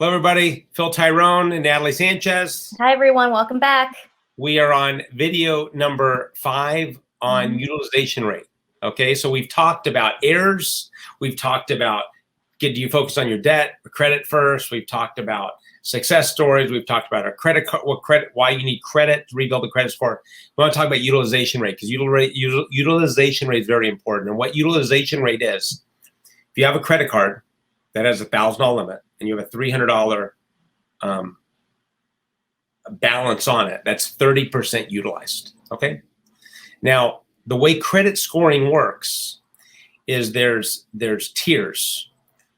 Hello, everybody. Phil Tyrone and Natalie Sanchez. Hi, everyone. Welcome back. We are on video number 5 on utilization rate. Okay, so we've talked about errors. We've talked about do you focus on your debt or credit first. We've talked about success stories. We've talked about our credit card, why you need credit to rebuild the credit score. We want to talk about utilization rate because utilization rate is very important. And what utilization rate is, if you have a credit card that has a $1,000 limit and you have a $300 balance on it, that's 30% utilized. Okay. Now, the way credit scoring works is there's tiers.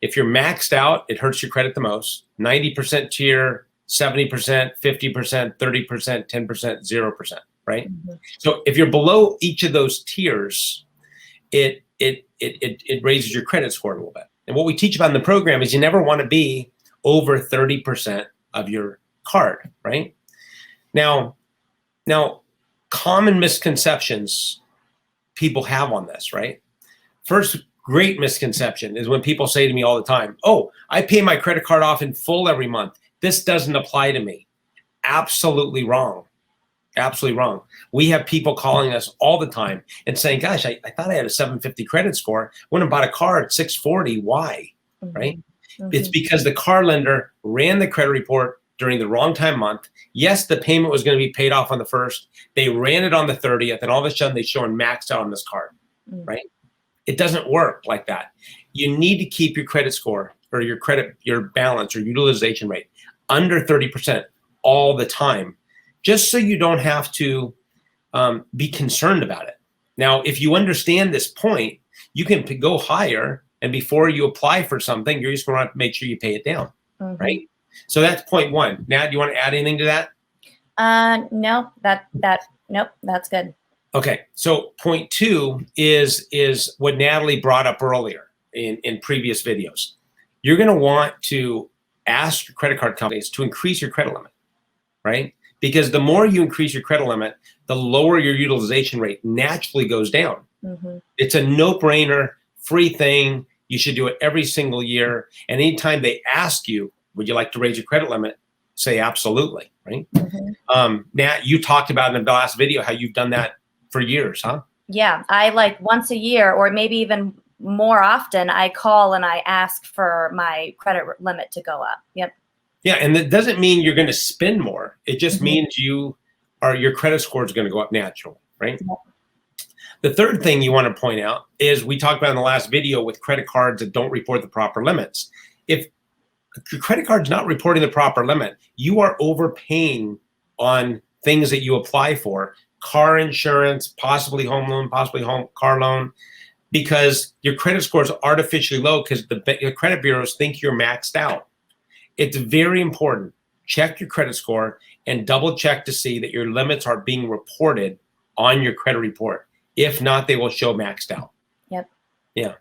If you're maxed out, it hurts your credit the most. 90% tier, 70%, 50%, 30%, 10%, 0%, right? Mm-hmm. So if you're below each of those tiers, it raises your credit score a little bit. And what we teach about in the program is you never want to be over 30% of your card, right? Now, common misconceptions people have on this, right? First great misconception is when people say to me all the time, oh, I pay my credit card off in full every month. This doesn't apply to me. Absolutely wrong. Absolutely wrong. We have people calling us all the time and saying, gosh, I thought I had a 750 credit score. Went and bought a car at 640. Why? Mm-hmm. Right? Mm-hmm. It's because the car lender ran the credit report during the wrong time month. Yes, the payment was going to be paid off on the 1st. They ran it on the 30th, and all of a sudden they show them maxed out on this card, right? It doesn't work like that. You need to keep your credit score or your balance or utilization rate under 30% all the time, just so you don't have to be concerned about it. Now, if you understand this point, you can go higher, and before you apply for something, you're just going to have to make sure you pay it down, right? So that's point 1. Nat, do you want to add anything to that? No, nope, that's good. Okay, so point 2 is what Natalie brought up earlier in previous videos. You're going to want to ask your credit card companies to increase your credit limit, right? Because the more you increase your credit limit, the lower your utilization rate naturally goes down. Mm-hmm. It's a no-brainer, free thing. You should do it every single year. And anytime they ask you, would you like to raise your credit limit? Say absolutely, right? Mm-hmm. Nat, you talked about in the last video how you've done that for years, huh? Yeah, I like once a year or maybe even more often, I call and I ask for my credit limit to go up. Yep. Yeah, and that doesn't mean you're going to spend more. It just means your credit score is going to go up naturally, right? Yep. The third thing you want to point out is we talked about in the last video with credit cards that don't report the proper limits. If your credit card's not reporting the proper limit, you are overpaying on things that you apply for, car insurance, possibly home loan, possibly car loan, because your credit score is artificially low because the credit bureaus think you're maxed out. It's very important. Check your credit score and double check to see that your limits are being reported on your credit report. If not, they will show maxed out. Yep. Yeah.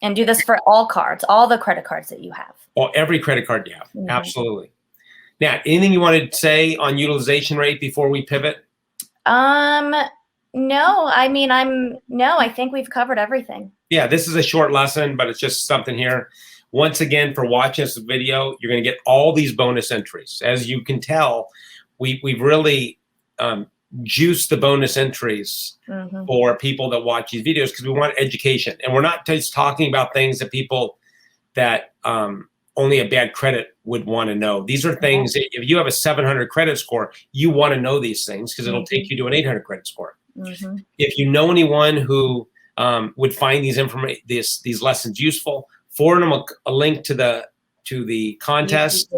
And do this for all cards, all the credit cards that you have. Or every credit card you have. Mm-hmm. Absolutely. Now, anything you wanted to say on utilization rate before we pivot? No, I think we've covered everything. Yeah, this is a short lesson, but it's just something here. Once again, for watching this video, you're going to get all these bonus entries. As you can tell, we've really juiced the bonus entries for people that watch these videos because we want education. And we're not just talking about things that people that only a bad credit would want to know. These are things that if you have a 700 credit score, you want to know these things because it'll take you to an 800 credit score. If you know anyone who would find these lessons useful, forward them a link to the contest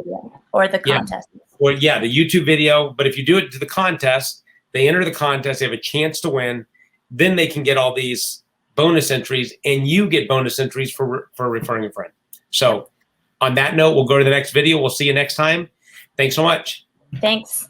or the contest the YouTube video. But if you do it to the contest, they enter the contest, they have a chance to win. Then they can get all these bonus entries, and you get bonus entries for referring a friend. So on that note, we'll go to the next video. We'll see you next time. Thanks so much. Thanks.